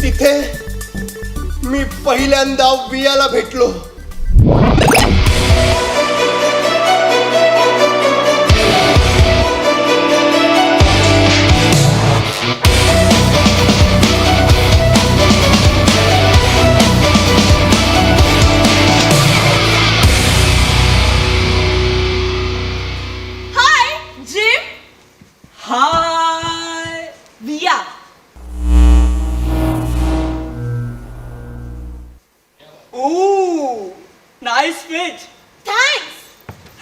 तिथे मी पहिल्यांदा वियाला भेटलो. Ooh, nice fit. Thanks.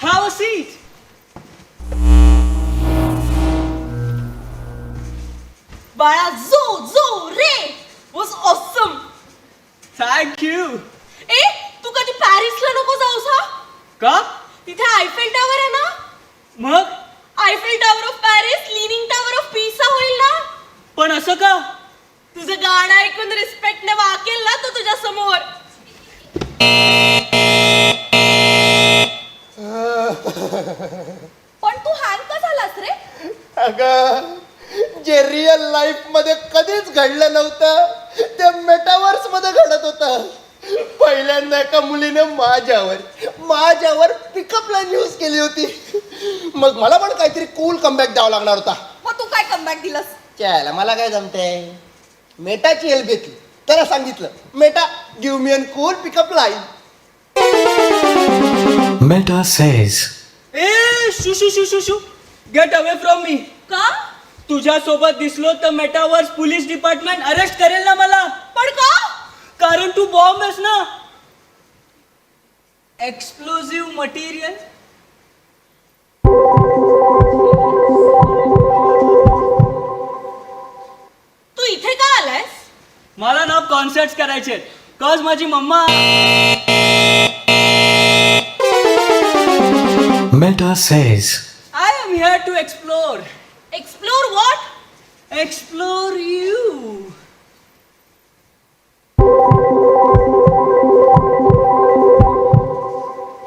Have a seat. बाळा जो रे was awesome. Thank you. ए तू कधी पॅरिसला नको जाऊस हा. का? तिथे आयफेल टावर आहे ना. मग? Eiffel tower of Paris leaning tower of पिसा होईल ना. पण असं का? तुझं गाणं ऐकून रिस्पेक्टने वाकेल ना तो तुझ्या समोर. पण तू हँग का झालास रे? अगं जे रिअल लाईफ मध्ये कधीच घडलं नव्हतं ते मेटावर्स मध्ये घडत होतं. पहिल्यांदा एका मुलीने माझ्यावर पिकअप लाईन यूज केली होती. मग मला पण काहीतरी कूल कमबॅक द्यावा लागणार होता. मग तू काय कमबॅक दिलास? चला मला काय जमतंय. मेटाची हेल्प घेतली. त्याला सांगितलं Meta give me an cool pickup line. Meta says, ए shoo get away from me. का? तुझ्या सोबत दिसलो तर मेटावर्स पोलीस डिपार्टमेंट अरेस्ट करेल ना मला. पण का? कारण तू बॉम्ब आहेस ना. Explosive material. तू इथे का आलायस? मला ना कॉन्सर्ट्स करायचे कॉज माझी mamma. Meta says, I am here to explore. Explore what? Explore you.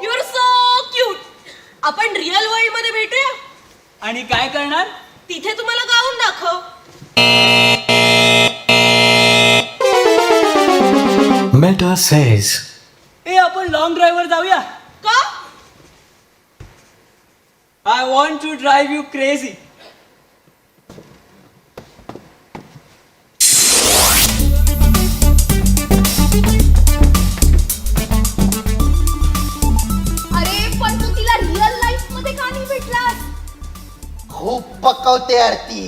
You are so cute. आपण रिअल वर्ल्ड मध्ये भेटूया. आणि काय करणार? तिथे तुम्हाला गाऊन दाखव. Meta says, ए आपण लॉंग ड्राईव्हवर जाऊया. का? I want to drive you crazy. अरे पण तू तिला रिअल लाईफ मध्ये का नाही भेटलास? खूप पकवते आरती.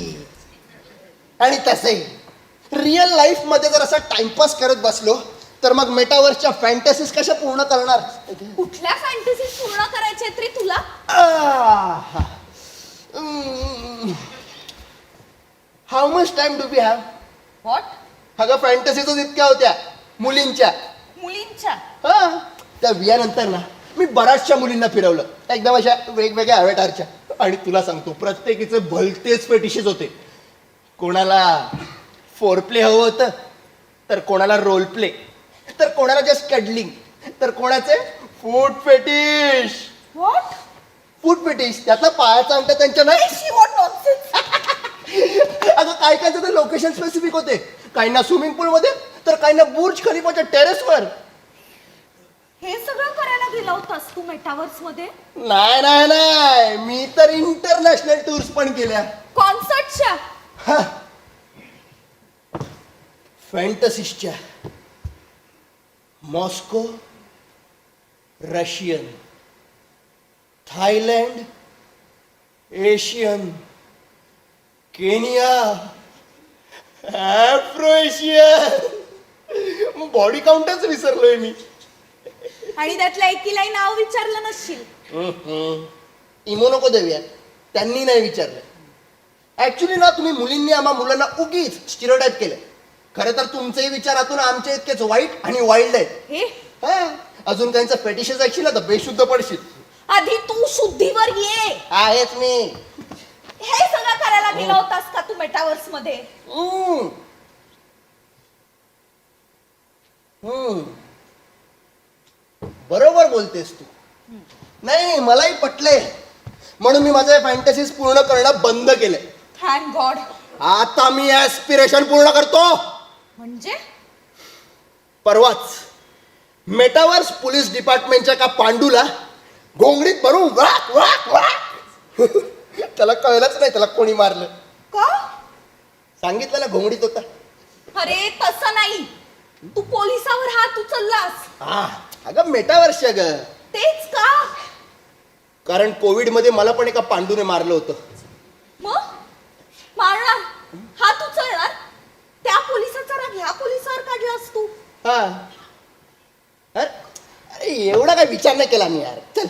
आणि तसंही रिअल लाईफ मध्ये जर असं टाइमपास करत बसलो तर मग मेटावर्सच्या फॅन्टसीज कशा पूर्ण करणार. कुठल्या फॅन्टसी पूर्ण करायच्या रे तुला? How much time do we have. What? अगं फॅन्टसीच इतक्या होत्या मुलींच्या. मुलींच्या? हा त्या वियानंतर ना मी बऱ्याचशा मुलींना फिरवलं एकदम अशा वेगवेगळ्या अवतारच्या. आणि तुला सांगतो प्रत्येकीचे भलतेच फेटिशेस होते. कोणाला फोर प्ले हवं होतं तर कोणाला रोल प्ले तर कोणाला जस्ट कडलिंग तर कोणाचे food fetish. What? Food fetish त्यातला पायाचा अंक त्यांच्या नाही. What nonsense. अगं काय काय तर लोकेशन स्पेसिफिक होते. काहींना स्विमिंग पूल मध्ये तर काहींना बुर्ज खलिफाच्या टेरेसवर. हे सगळं करायला गेला होतास तू मेटावर्स मध्ये? नाही मी तर इंटरनॅशनल टूर्स पण केल्या. कॉन्सर्टच्या? फॅन्टसीच्या. Moscow, Russian, Thailand, Asian, Kenya, Afro-Asian. Body काउंटच विसरलोय मी. आणि त्यातल्या एकीलाही नाव विचारलं नसशील. इमो नको देऊया. त्यांनी नाही विचारलं. ऍक्च्युली ना तुम्ही मुलींनी आम्हा मुलांना उगीच स्टिरियोटाइप केलं. खरं तर तुमचेही विचारातून आमचे इतकेच वाईट आणि वाईल्ड आहेत. हे अजून त्यांचं फेटिशेस ऐकशील ना तर बेशुद्ध पडशील. आधी तू शुद्धीवर ये. आहेच मी. हे सगळं करायला गेला होतास का तू मेटावर्स मध्ये? बरोबर बोलतेस तू. नाही मलाही पटलंय म्हणून मी माझे फॅन्टसीज पूर्ण करणं बंद केलंय. Thank God. आता मी ऍस्पिरेशन पूर्ण करतो. म्हणजे परवाच मेटावर्स पोलीस डिपार्टमेंटच्या का पांडूला घोंगडीत भरून वाक वाक वाक त्याला कळलंच नाही त्याला कोणी मारलं. का? सांगितलं ना घोंगडीत होता. अरे तसं नाही, तू पोलिसावर हात उचललास. हा अगं मेटावर्सच्या ग. तेच का? कारण कोविड मध्ये मला पण एका पांडूने मारलं होतं. मग मारणार, हात उचलणार, त्या पोलिसाचा राग ह्या पोलिसावर काढलास तू. हा अरे एवढा काय विचार नाही केला मी यार. चल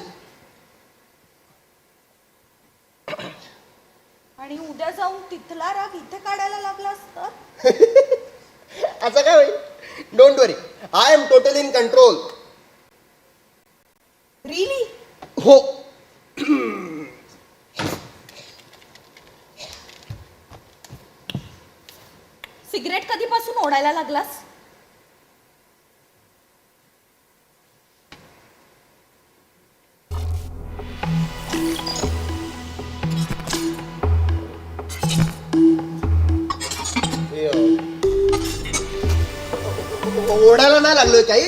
आणि उद्या जाऊन तिथला राग इथे काढायला लागलास तर असं काय होईल. Don't worry, I am totally in control. Really? हो. सिगरेट कधीपासून ओढायला लागलास? ओढायला नाही लागलोय काही,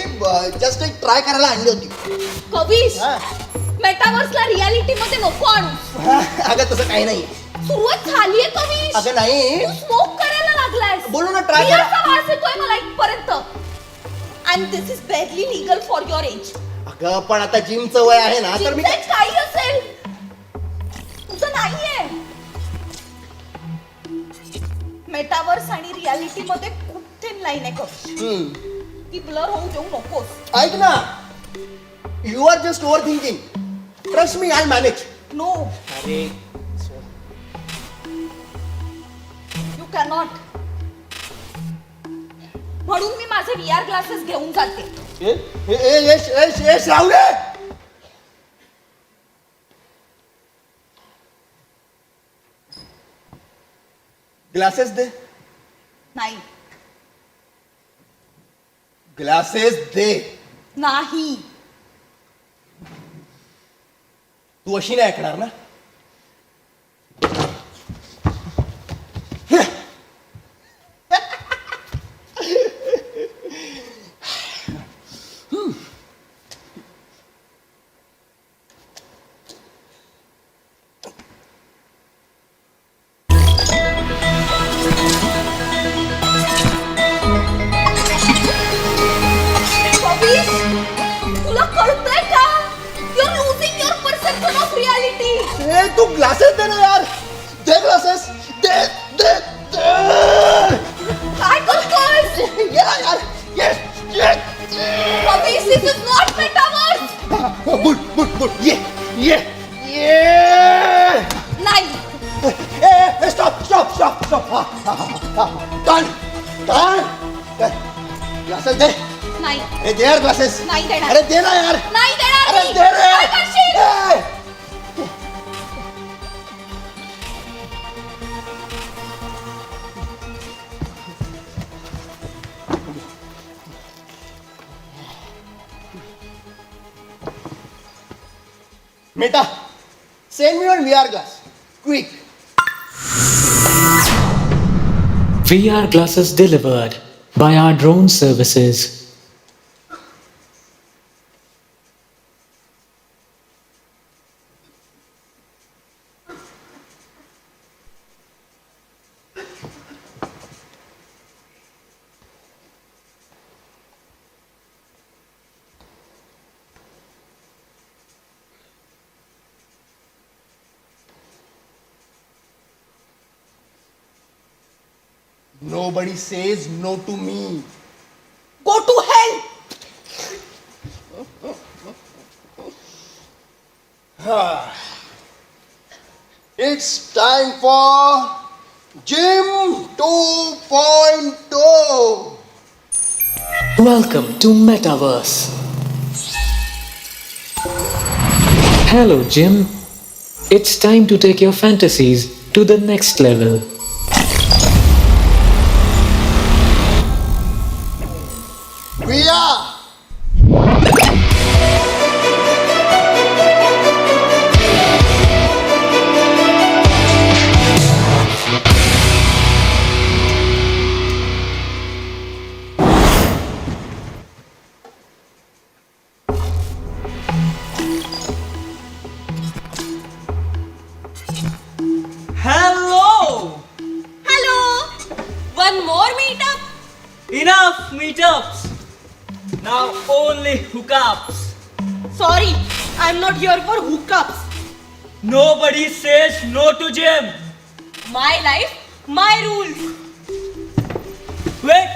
जस्ट एक ट्राय करायला आणली होती. कविश, हा. मेटावर्सला रियालिटी मध्ये नको आणू. अगं तसं काही नाही. सुरुवात झालीये कविश. अगं नाही. तू स्मोक करायला लागलायस. बोलू ना, try करा. बिअरचा वास येतोय मला इथपर्यंत. And this is barely legal for your age. अगं पण आता जिमचं वय आहे ना तर मी जिमचं काही असेल तुझं नाहीये. मेटावर्स आणि रियालिटी मध्ये खूप थिन लाईन आहे कविश. ती ब्लर होऊ देऊ नकोस. ऐक ना, you are just overthinking. Trust me, I manage. No, अरे यू कॅनॉट. म्हणून मी माझे VR ग्लासेस घेऊन जाते. यश राहू दे. ग्लासेस दे. नाही ग्लासेस दे. नाही. तू अशी नाही ऐकणार ना. कविश, तुला कळतंय का? You're losing your perception of reality. ए, तू ग्लासेस दे ना यार. दे ग्लासेस. दे दे दे. काय करतोयस? ये ना यार. ये ये. Kavish, this is not metaverse. बुट ये ये ये. नाही. ए स्टॉप. टर्न. ग्लासेस दे. नाही. अरे दे यार ग्लासेस. नाही देणार. अरे दे ना यार. नाही देणार अरे मी. दे रे. काय करशील? ए. Meta, send me your VR glass. Quick. VR glasses delivered by our drone services. Nobody says no to me. Go to hell. It's time for Gym 2.0. Welcome to Metaverse. Hello, Jim. It's time to take your fantasies to the next level. We are. more meetup? Enough meetups. Now only hookups. Sorry, I'm not here for hookups. Nobody says no to gym. My life, my rules. Wait.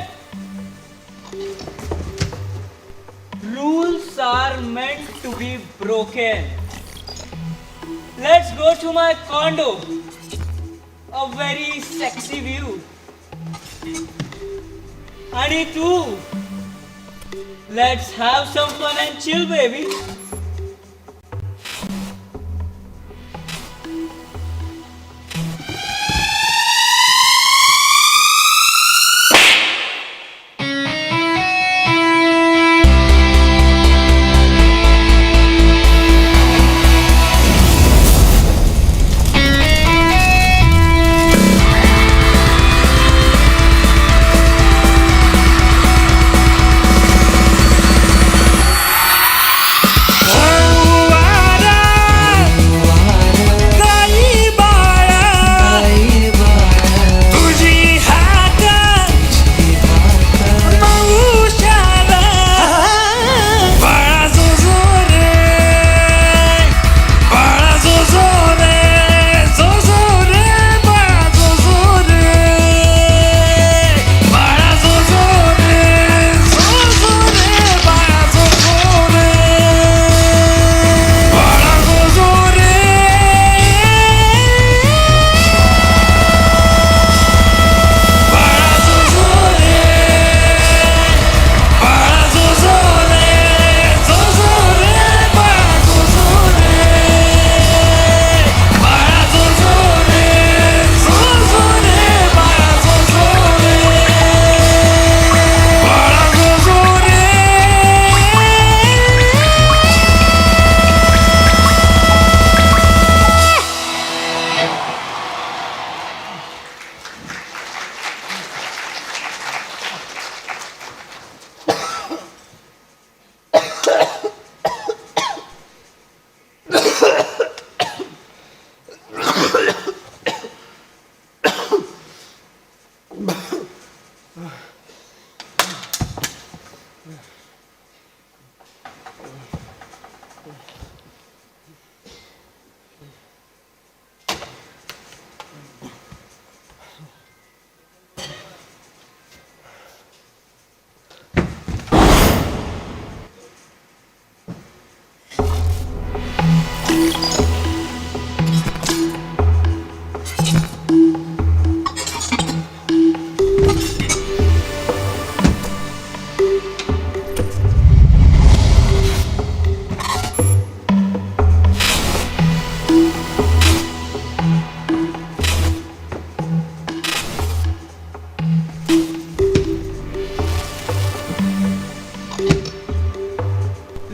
Rules are meant to be broken. Let's go to my condo. A very sexy view. Honey too. Let's have some fun and chill, baby.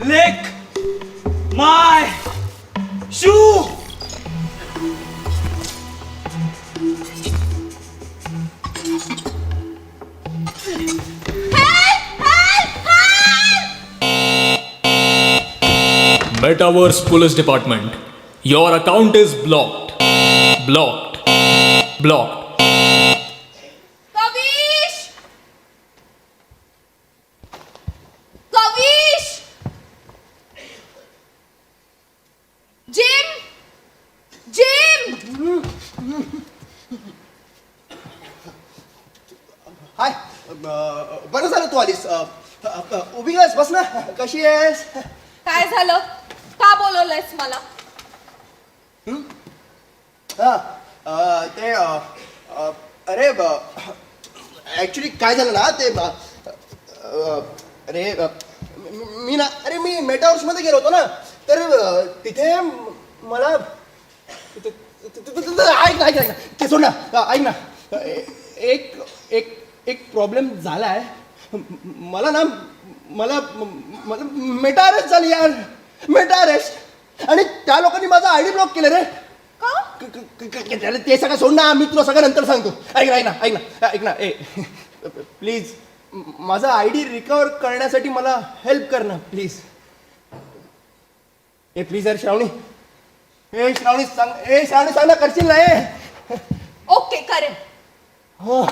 Lick my shoe. Metaverse Police Department. Your account is blocked. Blocked. Blocked. Kavish! Kavish! Jim! Jim! हाय बरं झालं तू आलीस. उभी आहेस, बस ना. कशी आहेस? काय झालं? का बोलवलंयस मला? हा ते अरे ॲक्च्युली काय झालं ना ते अरे मी ना अरे मी मेटावर्समध्ये गेलो होतो ना, तर तिथे मला ऐक ना ते सोड ना. ऐक ना, एक एक एक प्रॉब्लेम झाला आहे. मला ना मला मेटा अरेस्ट झाली यार. Meta arrest. आणि त्या लोकांनी माझा आयडी ब्लॉक केलं रे. का? ते सगळं सोड ना, मी तुला सगळं नंतर सांगतो. ऐक ना ए प्लीज माझा आयडी रिकवर करण्यासाठी मला हेल्प कर ना प्लीज. ए प्लीज यार श्रावणी. श्रावणी सांग ना, करशील ना? ओके करेन. हो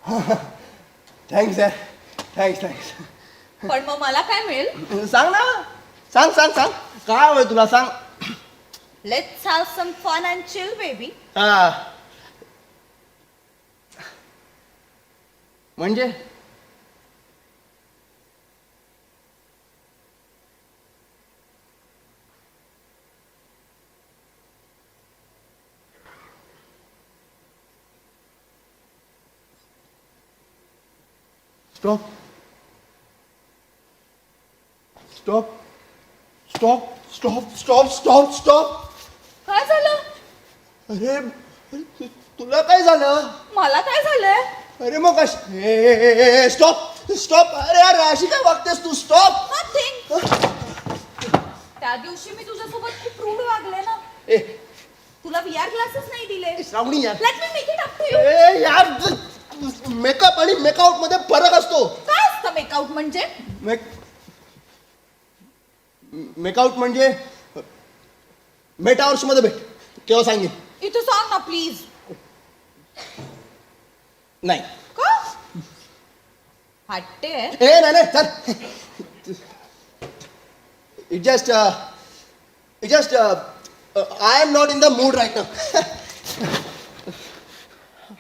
थँक्स यार, थँक्स. पण मग मला काय मिळेल? सांग ना, सांग सांग सांग, काय हवंय तुला सांग. Let's have some fun and chill baby. हा. म्हणजे stop stop stop stop stop stop stop. काय झालं? अरे तुला काय झालं? मला काय झालंय? अरे मग स्टॉप स्टॉप. अरे यार अशी काय वागतेस तू? स्टॉप. नथिंग. त्या दिवशी मी तुझ्यासोबत खूप रूड वागले ना. ए तुला VR ग्लासेस नाही दिले. श्रावणी यार. Let me make it up to you. ए यार, मेकअप आणि मेकआउट मध्ये फरक असतो. काय असतं मेकआउट म्हणजे? मेकआउट म्हणजे मेटावर्स मध्ये भेट, केव्हा सांगेन. इथं सांग ना प्लीज. नाही. का? हट्टे. ए नाही नाही चल. It just I am not in the mood right now.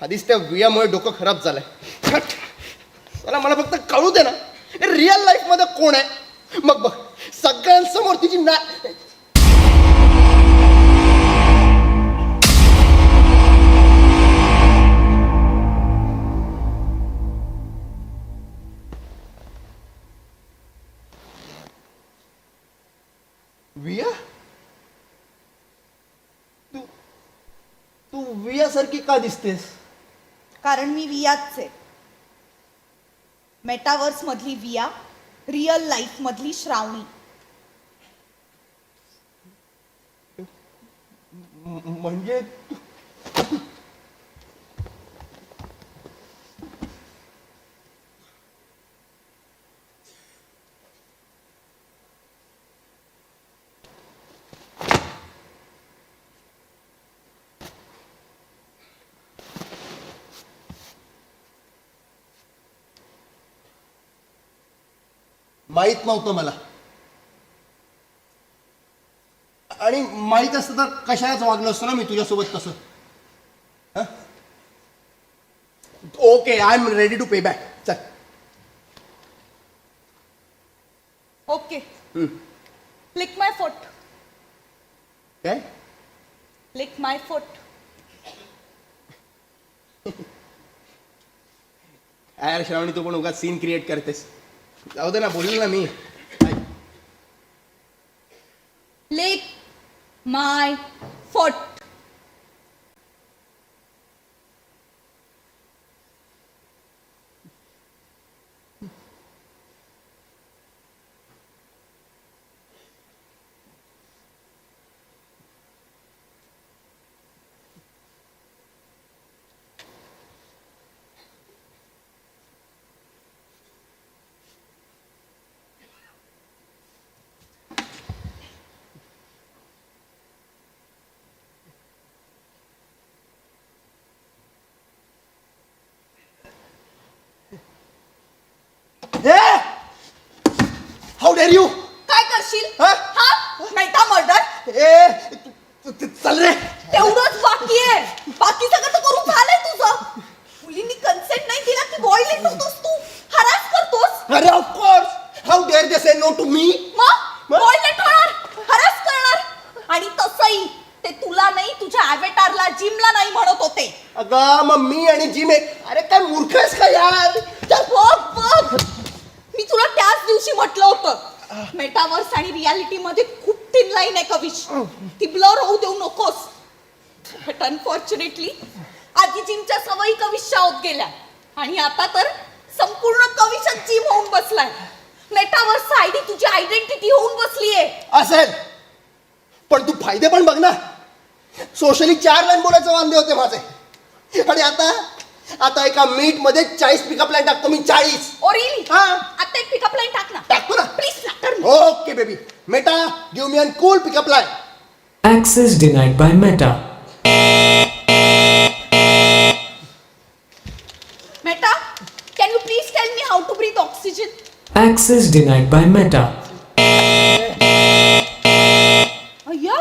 आधीच त्या वियामुळे डोकं खराब झालंय. मला फक्त कळू दे ना, रिअल लाईफ मध्ये कोण आहे. मग बघ सगळ्यांसमोर तिची ना. विया, तू विया सारखी का दिसतेस? कारण मी वियाच आहे. मेटावर्स मधली विया, रिअल लाईफ मधली श्रावणी. म्हणजे माहित नव्हतं मला. आणि माहित असतं तर कशालाच वागलो असतो ना मी तुझ्यासोबत तसं. Okay, I am ready to pay back. चल. ओके. Lick my foot. काय? Lick my foot. यार श्रावणी, तू पण उगाच सीन क्रिएट करतेस. जाऊ दे ना, बोललो ना मी. Lick my foot. How dare you. काय करशील? हा? हा? Meta murder. चल रे. तेवढंच बाकी आहे. बाकी सगळं तर करून झालंय तुझं. मुलींनी कन्सेंट नाही दिला की बॉयलेट होतोस तू. हरास करतोस. अरे of course. How dare they say no to me. मग बॉयलेट होणार, हरास करणार. आणि तसंही ते तुला नाही, तुझ्या अॅव्हेटारला, जिमला नाही म्हणत होते. अगं मग मी आणि जिम एक. अरे काय मूर्ख आहेस का यार? बघ मी तुला त्याच दिवशी म्हटलं होतं, मेटावर्स आणि रियालिटी मध्ये खूप थिन लाईन आहे कविश. ती ब्लर होऊ देऊ नकोस. बट अनफॉर्च्युनेटली आधी जिमच्या सवयी कविशच्या होत गेल्या आणि आता तर संपूर्ण कविशच जिम होऊन बसलाय. मेटावर्स आयडी तुझी आयडेंटिटी होऊन बसलीये. असेल, पण तू फायदे पण बघ ना. सोशली 4 लाईन बोलायचे वांदे होते माझे, आणि आता एका मीट मध्ये 40 पिकअप लाईन टाकतो मी. 40. Oh really? हा. आता एक पिकअप लाईन टाक ना. टाकतो ना. Please. Okay baby. Meta, give me an cool pickup line. Access denied by Meta. Meta how to breathe oxygen. Access denied by Meta. अय्या,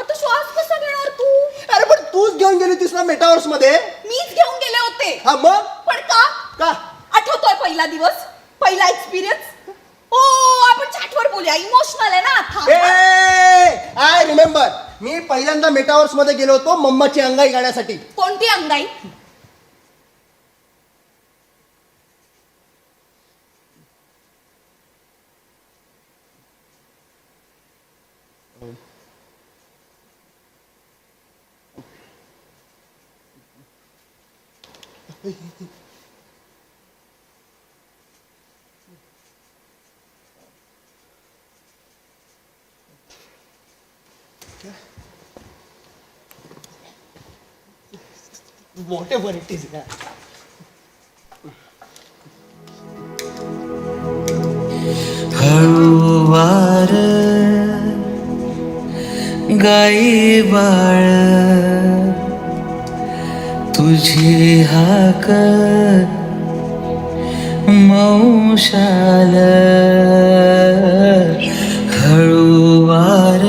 आता श्वास कसा घेणार तू? अरे पण तूच घेऊन गेली होतीस ना मेटावर्स मध्ये. मीच घेऊन गेले होते. हा मग पण का? का? आठवतोय पहिला दिवस, पहिला एक्सपिरियन्स? ओ, आपण चॅटवर बोलूया, इमोशनल आहे ना. थांब. आय रिमेंबर, मी पहिल्यांदा मेटावर्स मध्ये गेलो होतो मम्माची अंगाई गाण्यासाठी. कोणती अंगाई? Whatever it is. हळूवार गाई बाळ तुझी हाक मौशाल हळूवार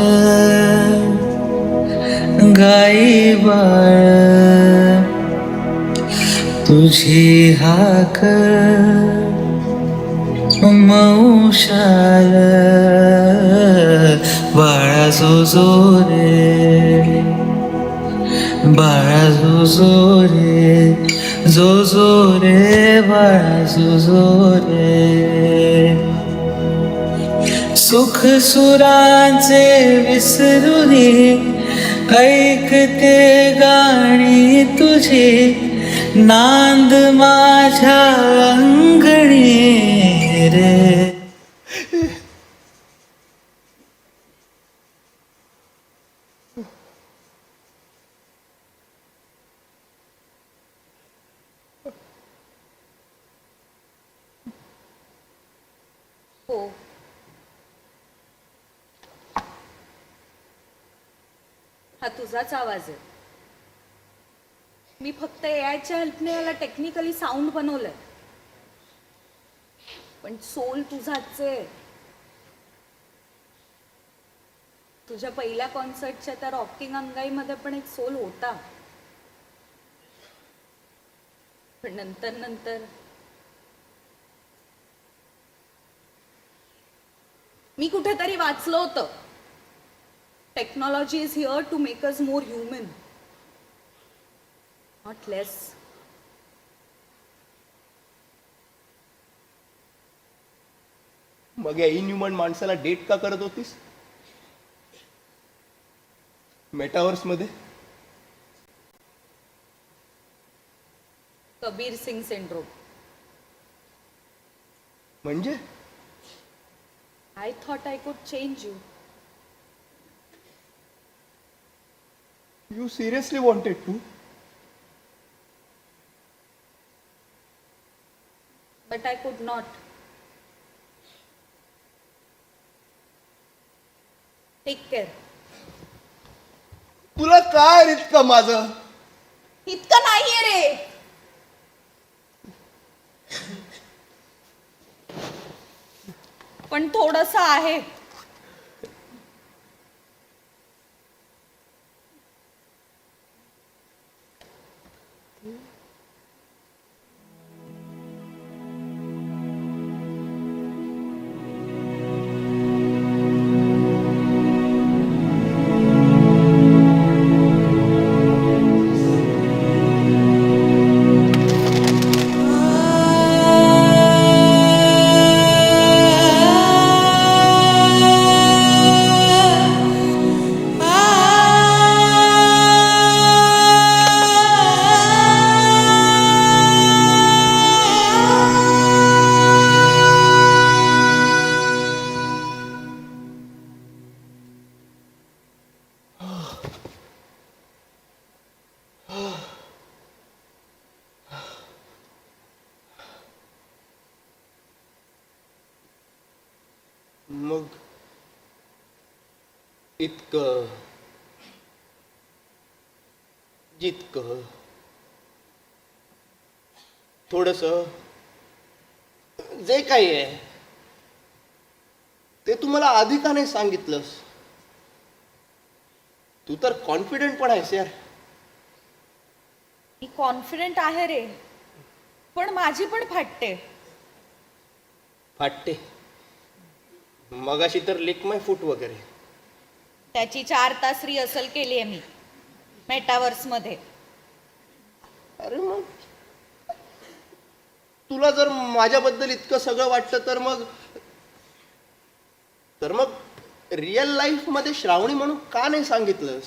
गाई बाळ तुझी हाक मौशाल बाळा जो रे बाळा जो रे बाळा जो रे सुख सुरांचे विसरुनी ऐकते गाणी तुझी नांद माझ्या अंगणी रे. हो, हा तुझाच आवाज आहे. मी फक्त एआयच्या हेल्पने याला टेक्निकली साऊंड बनवलंय, पण सोल तुझाच आहे. तुझ्या पहिल्या कॉन्सर्टच्या त्या रॉकिंग अंगाईमध्ये पण एक सोल होता, पण नंतर नंतर मी कुठेतरी वाचलं होतं, technology is here to make us more human, not less. मग या इनह्युमन माणसाला डेट का करत होतीस मेटावर्स मध्ये? कबीर सिंग सिंड्रोम. म्हणजे I thought I could change you. You seriously wanted to? But I could not. Take care. तुला काय इतकं माझं? इतकं नाहीये रे. पण थोडंसं आहे. मग इतकं जितकं थोडस जे काही आहे ते तू मला आधी का नाही सांगितलंस? तू तर कॉन्फिडेंट पण आहेस यार. मी कॉन्फिडेंट आहे रे, पण माझी पण फाटते. फाटते? मगाशी तर लिक माय फूट वगैरे. त्याची 4 तास रिहर्सल केली आहे मी मेटावर्स मध्ये. अरे मग तुला जर माझ्याबद्दल इतकं सगळं वाटतं तर मग रिअल लाईफ मध्ये श्रावणी म्हणून का नाही सांगितलंस?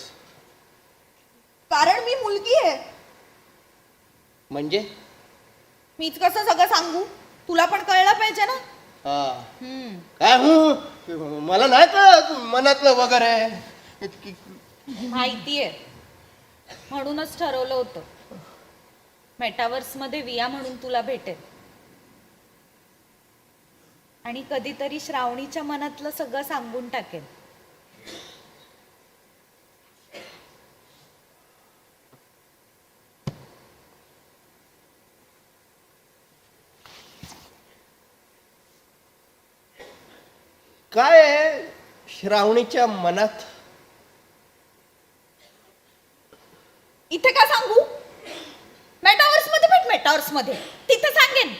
कारण मी मुलगी आहे. म्हणजे मीच कसं सगळं सांगू? तुला पण कळलं पाहिजे ना. काय मला नाही कळत मनातलं वगैरे. माहितीये, म्हणूनच ठरवलं होतं मेटावर्स मध्ये विया म्हणून तुला भेटेल आणि कधीतरी श्रावणीच्या मनातलं सगळं सांगून टाकेल. काय आहे श्रावणीच्या मनात? इथे का सांगू? मेटावर्स मध्ये भेट, मेटावर्स मध्ये तिथे सांगेन.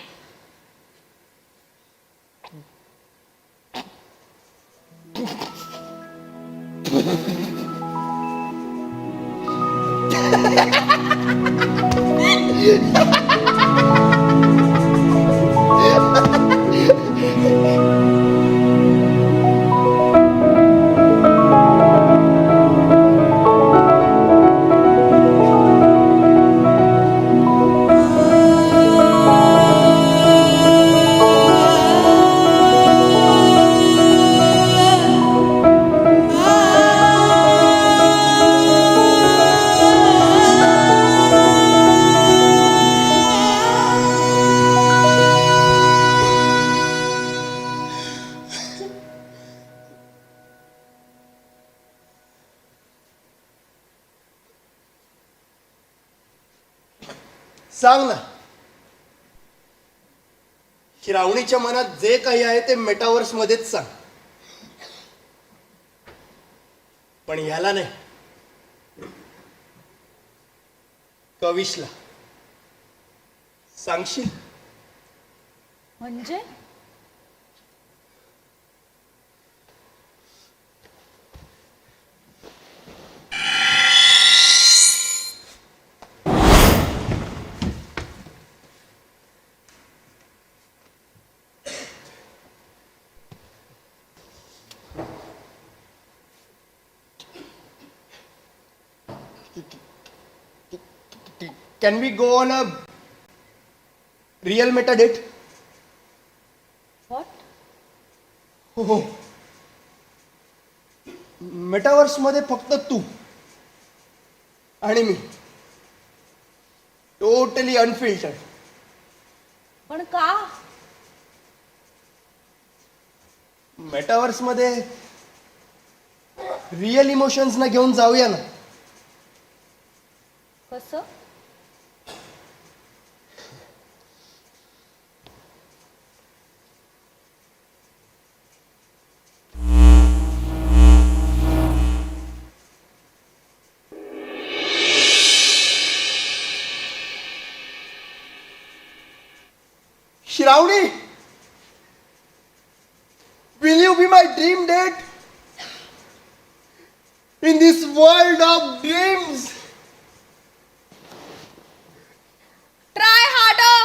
सांग ना, श्रावणीच्या मनात जे काही आहे ते मेटावर्स मध्येच सांग. पण ह्याला नाही, कविशला सांगशील? म्हणजे Can we go on a real meta date? What? हो. मेटावर्स मध्ये फक्त तू आणि मी, टोटली अनफिल्टर्ड. पण का? मेटावर्स मध्ये रिअल इमोशन्स ना घेऊन जाऊया ना. कसं? Shravani, will you be my dream date in this world of dreams? Try harder.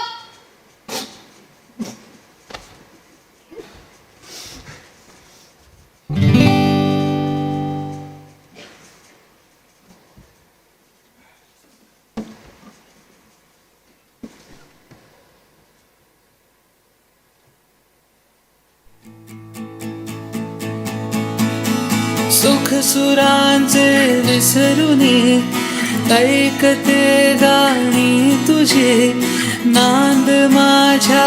सुख सुरांचे विसरुनी ऐकते गाणी तुझे नांद माझ्या